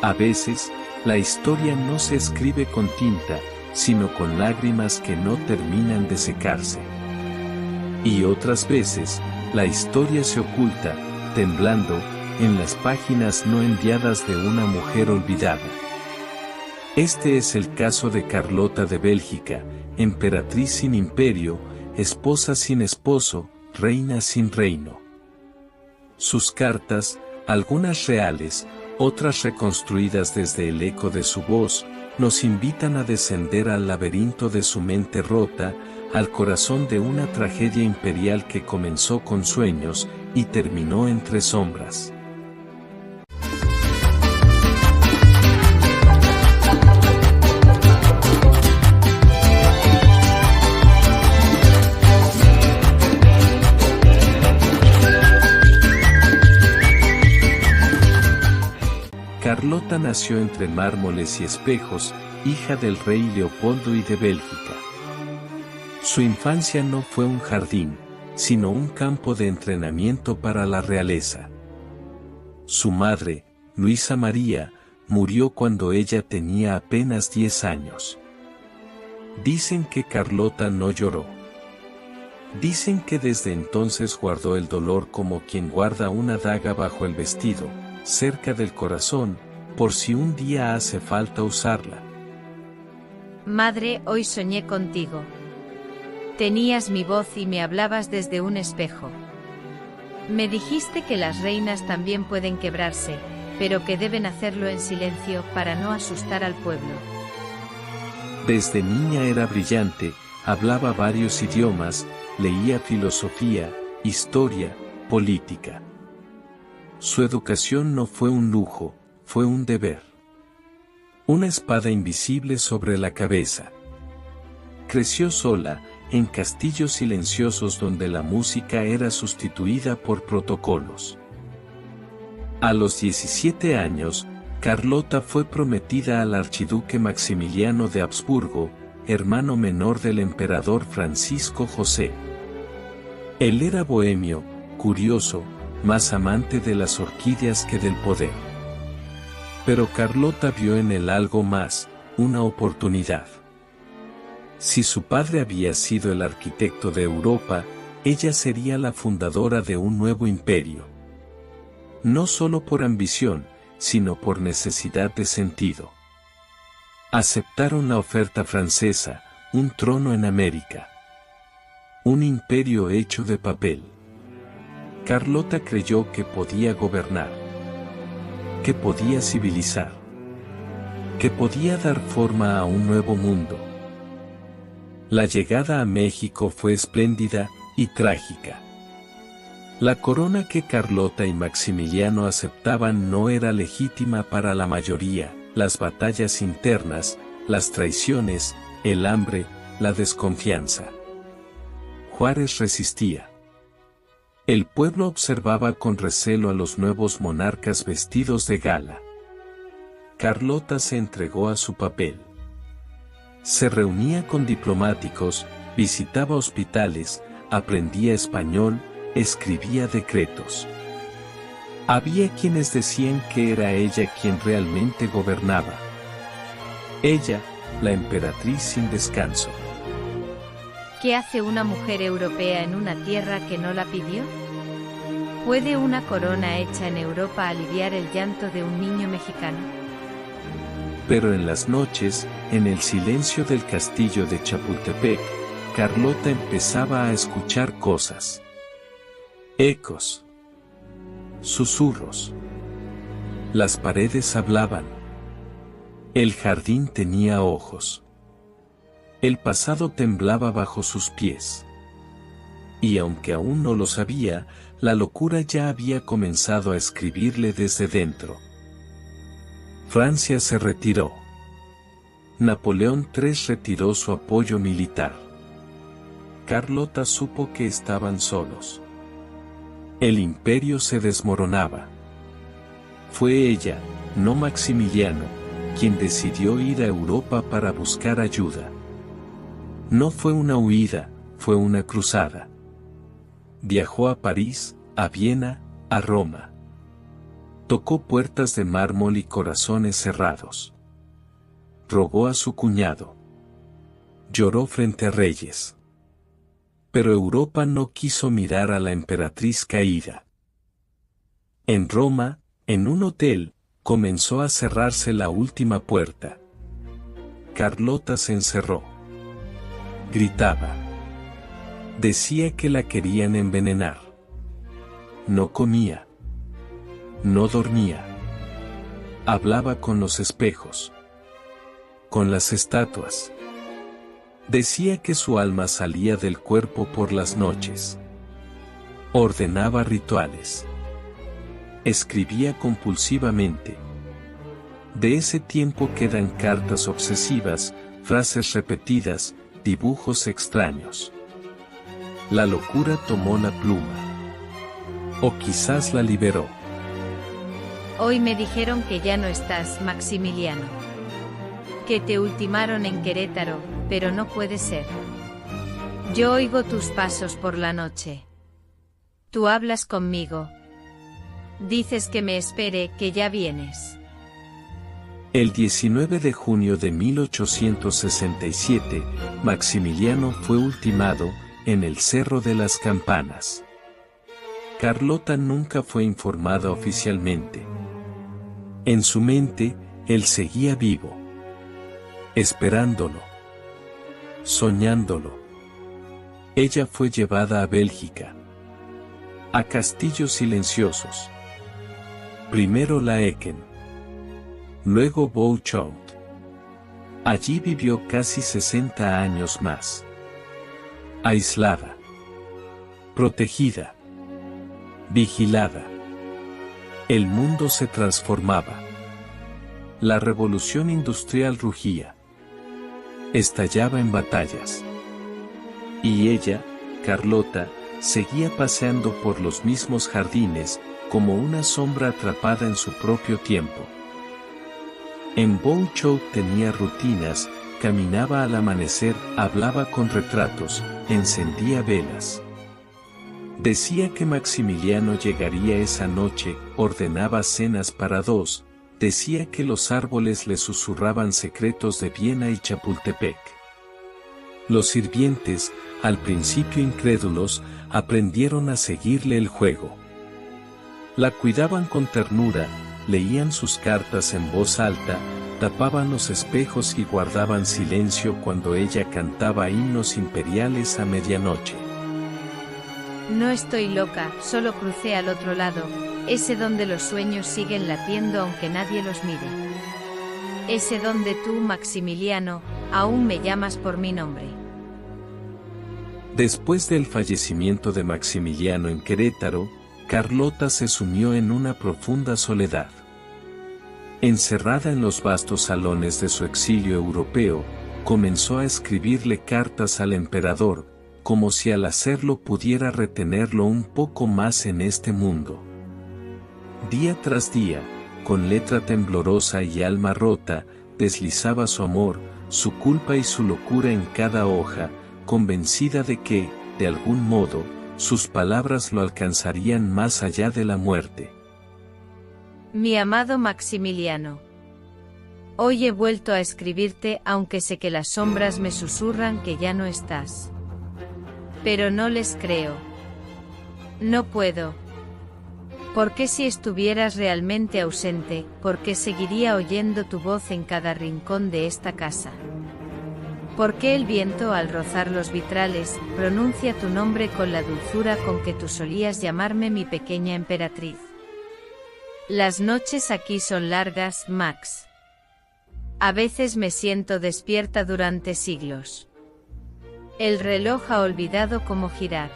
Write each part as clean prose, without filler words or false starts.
A veces, la historia no se escribe con tinta, sino con lágrimas que no terminan de secarse. Y otras veces, la historia se oculta, temblando, en las páginas no enviadas de una mujer olvidada. Este es el caso de Carlota de Bélgica, emperatriz sin imperio, esposa sin esposo, reina sin reino. Sus cartas, algunas reales, otras reconstruidas desde el eco de su voz, nos invitan a descender al laberinto de su mente rota, al corazón de una tragedia imperial que comenzó con sueños y terminó entre sombras. Carlota nació entre mármoles y espejos, hija del rey Leopoldo I de Bélgica. Su infancia no fue un jardín, sino un campo de entrenamiento para la realeza. Su madre, Luisa María, murió cuando ella tenía apenas 10 años. Dicen que Carlota no lloró. Dicen que desde entonces guardó el dolor como quien guarda una daga bajo el vestido, cerca del corazón, por si un día hace falta usarla. Madre, hoy soñé contigo. Tenías mi voz y me hablabas desde un espejo. Me dijiste que las reinas también pueden quebrarse, pero que deben hacerlo en silencio para no asustar al pueblo. Desde niña era brillante, hablaba varios idiomas, leía filosofía, historia, política. Su educación no fue un lujo, fue un deber. Una espada invisible sobre la cabeza. Creció sola, en castillos silenciosos donde la música era sustituida por protocolos. A los 17 años, Carlota fue prometida al archiduque Maximiliano de Habsburgo, hermano menor del emperador Francisco José. Él era bohemio, curioso, más amante de las orquídeas que del poder. Pero Carlota vio en él algo más, una oportunidad. Si su padre había sido el arquitecto de Europa, ella sería la fundadora de un nuevo imperio. No solo por ambición, sino por necesidad de sentido. Aceptaron la oferta francesa, un trono en América. Un imperio hecho de papel. Carlota creyó que podía gobernar, que podía civilizar, que podía dar forma a un nuevo mundo. La llegada a México fue espléndida y trágica. La corona que Carlota y Maximiliano aceptaban no era legítima para la mayoría, las batallas internas, las traiciones, el hambre, la desconfianza. Juárez resistía. El pueblo observaba con recelo a los nuevos monarcas vestidos de gala. Carlota se entregó a su papel. Se reunía con diplomáticos, visitaba hospitales, aprendía español, escribía decretos. Había quienes decían que era ella quien realmente gobernaba. Ella, la emperatriz sin descanso. ¿Qué hace una mujer europea en una tierra que no la pidió? ¿Puede una corona hecha en Europa aliviar el llanto de un niño mexicano? Pero en las noches, en el silencio del castillo de Chapultepec, Carlota empezaba a escuchar cosas. Ecos. Susurros. Las paredes hablaban. El jardín tenía ojos. El pasado temblaba bajo sus pies. Y aunque aún no lo sabía, la locura ya había comenzado a escribirle desde dentro. Francia se retiró. Napoleón III retiró su apoyo militar. Carlota supo que estaban solos. El imperio se desmoronaba. Fue ella, no Maximiliano, quien decidió ir a Europa para buscar ayuda. No fue una huida, fue una cruzada. Viajó a París, a Viena, a Roma. Tocó puertas de mármol y corazones cerrados. Rogó a su cuñado. Lloró frente a reyes. Pero Europa no quiso mirar a la emperatriz caída. En Roma, en un hotel, comenzó a cerrarse la última puerta. Carlota se encerró. Gritaba. Decía que la querían envenenar. No comía. No dormía. Hablaba con los espejos. Con las estatuas. Decía que su alma salía del cuerpo por las noches. Ordenaba rituales. Escribía compulsivamente. De ese tiempo quedan cartas obsesivas, frases repetidas, dibujos extraños. La locura tomó la pluma. O quizás la liberó. Hoy me dijeron que ya no estás, Maximiliano. Que te ultimaron en Querétaro, pero no puede ser. Yo oigo tus pasos por la noche. Tú hablas conmigo. Dices que me espere, que ya vienes. El 19 de junio de 1867, Maximiliano fue ultimado en el Cerro de las Campanas. Carlota nunca fue informada oficialmente. En su mente, él seguía vivo. Esperándolo. Soñándolo. Ella fue llevada a Bélgica. A castillos silenciosos. Primero Laeken. Luego Bouchout. Allí vivió casi 60 años más. Aislada. Protegida. Vigilada. El mundo se transformaba. La revolución industrial rugía. Estallaba en batallas. Y ella, Carlota, seguía paseando por los mismos jardines, como una sombra atrapada en su propio tiempo. En Bouchout tenía rutinas, caminaba al amanecer, hablaba con retratos, encendía velas. Decía que Maximiliano llegaría esa noche, ordenaba cenas para dos, decía que los árboles le susurraban secretos de Viena y Chapultepec. Los sirvientes, al principio incrédulos, aprendieron a seguirle el juego. La cuidaban con ternura, leían sus cartas en voz alta, tapaban los espejos y guardaban silencio cuando ella cantaba himnos imperiales a medianoche. No estoy loca, solo crucé al otro lado, ese donde los sueños siguen latiendo aunque nadie los mire. Ese donde tú, Maximiliano, aún me llamas por mi nombre. Después del fallecimiento de Maximiliano en Querétaro, Carlota se sumió en una profunda soledad. Encerrada en los vastos salones de su exilio europeo, comenzó a escribirle cartas al emperador, como si al hacerlo pudiera retenerlo un poco más en este mundo. Día tras día, con letra temblorosa y alma rota, deslizaba su amor, su culpa y su locura en cada hoja, convencida de que, de algún modo, sus palabras lo alcanzarían más allá de la muerte. Mi amado Maximiliano. Hoy he vuelto a escribirte aunque sé que las sombras me susurran que ya no estás. Pero no les creo. No puedo. ¿Por qué si estuvieras realmente ausente, por qué seguiría oyendo tu voz en cada rincón de esta casa? ¿Por qué el viento al rozar los vitrales, pronuncia tu nombre con la dulzura con que tú solías llamarme mi pequeña emperatriz? Las noches aquí son largas, Max. A veces me siento despierta durante siglos. El reloj ha olvidado cómo girar.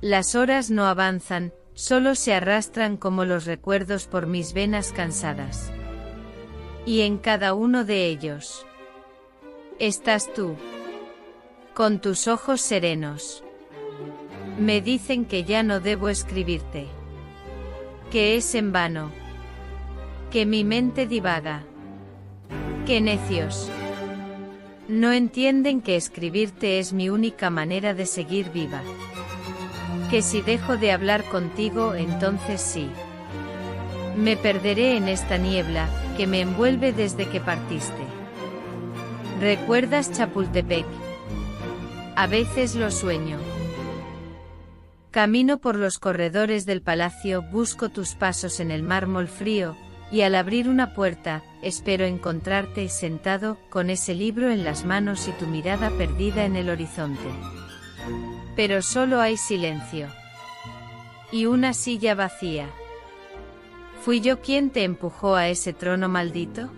Las horas no avanzan, solo se arrastran como los recuerdos por mis venas cansadas. Y en cada uno de ellos estás tú, con tus ojos serenos. Me dicen que ya no debo escribirte, que es en vano, que mi mente divaga. ¡Qué necios! No entienden que escribirte es mi única manera de seguir viva. Que si dejo de hablar contigo, entonces sí. Me perderé en esta niebla, que me envuelve desde que partiste. ¿Recuerdas Chapultepec? A veces lo sueño. Camino por los corredores del palacio, busco tus pasos en el mármol frío, y al abrir una puerta, espero encontrarte sentado, con ese libro en las manos y tu mirada perdida en el horizonte. Pero solo hay silencio. Y una silla vacía. ¿Fui yo quien te empujó a ese trono maldito?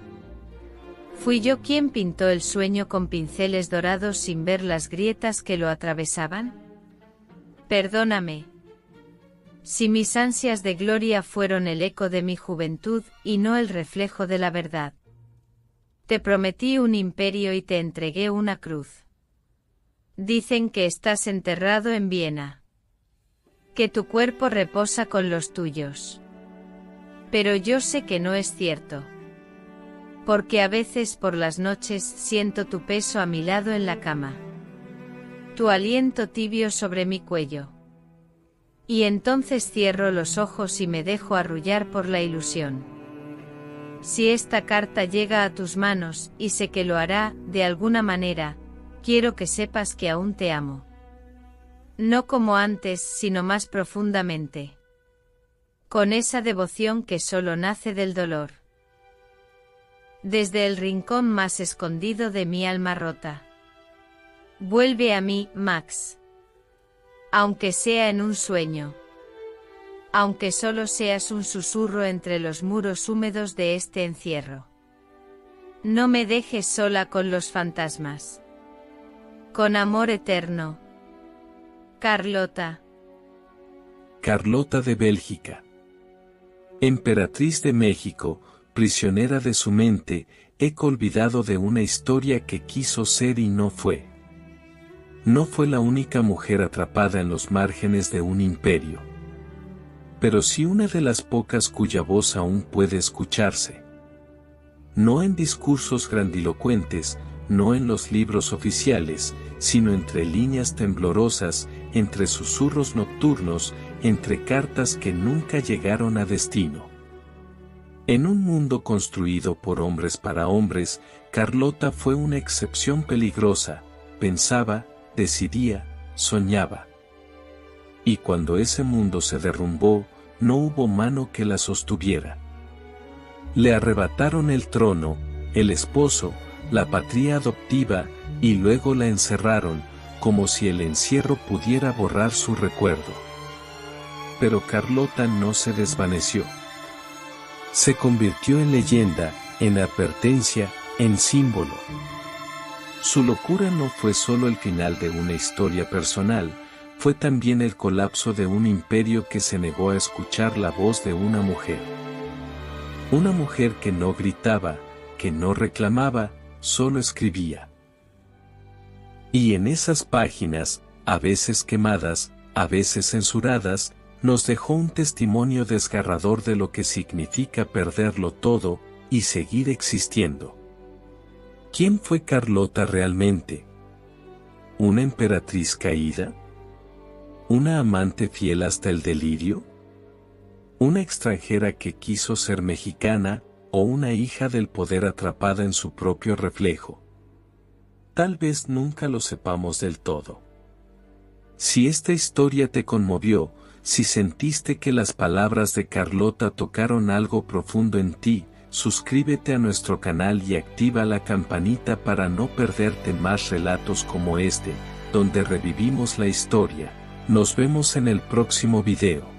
¿Fui yo quien pintó el sueño con pinceles dorados sin ver las grietas que lo atravesaban? Perdóname. Si mis ansias de gloria fueron el eco de mi juventud y no el reflejo de la verdad. Te prometí un imperio y te entregué una cruz. Dicen que estás enterrado en Viena. Que tu cuerpo reposa con los tuyos. Pero yo sé que no es cierto. Porque a veces por las noches siento tu peso a mi lado en la cama. Tu aliento tibio sobre mi cuello. Y entonces cierro los ojos y me dejo arrullar por la ilusión. Si esta carta llega a tus manos, y sé que lo hará, de alguna manera, quiero que sepas que aún te amo. No como antes, sino más profundamente. Con esa devoción que solo nace del dolor. Desde el rincón más escondido de mi alma rota. Vuelve a mí, Max. Aunque sea en un sueño. Aunque solo seas un susurro entre los muros húmedos de este encierro. No me dejes sola con los fantasmas. Con amor eterno. Carlota. Carlota de Bélgica. Emperatriz de México, prisionera de su mente, eco olvidado de una historia que quiso ser y no fue. No fue la única mujer atrapada en los márgenes de un imperio. Pero sí una de las pocas cuya voz aún puede escucharse. No en discursos grandilocuentes, no en los libros oficiales, sino entre líneas temblorosas, entre susurros nocturnos, entre cartas que nunca llegaron a destino. En un mundo construido por hombres para hombres, Carlota fue una excepción peligrosa, pensaba, decidía, soñaba. Y cuando ese mundo se derrumbó, no hubo mano que la sostuviera. Le arrebataron el trono, el esposo, la patria adoptiva, y luego la encerraron, como si el encierro pudiera borrar su recuerdo. Pero Carlota no se desvaneció. Se convirtió en leyenda, en advertencia, en símbolo. Su locura no fue solo el final de una historia personal, fue también el colapso de un imperio que se negó a escuchar la voz de una mujer. Una mujer que no gritaba, que no reclamaba, solo escribía. Y en esas páginas, a veces quemadas, a veces censuradas, nos dejó un testimonio desgarrador de lo que significa perderlo todo, y seguir existiendo. ¿Quién fue Carlota realmente? ¿Una emperatriz caída? ¿Una amante fiel hasta el delirio? ¿Una extranjera que quiso ser mexicana, o una hija del poder atrapada en su propio reflejo? Tal vez nunca lo sepamos del todo. Si esta historia te conmovió, si sentiste que las palabras de Carlota tocaron algo profundo en ti, suscríbete a nuestro canal y activa la campanita para no perderte más relatos como este, donde revivimos la historia. Nos vemos en el próximo video.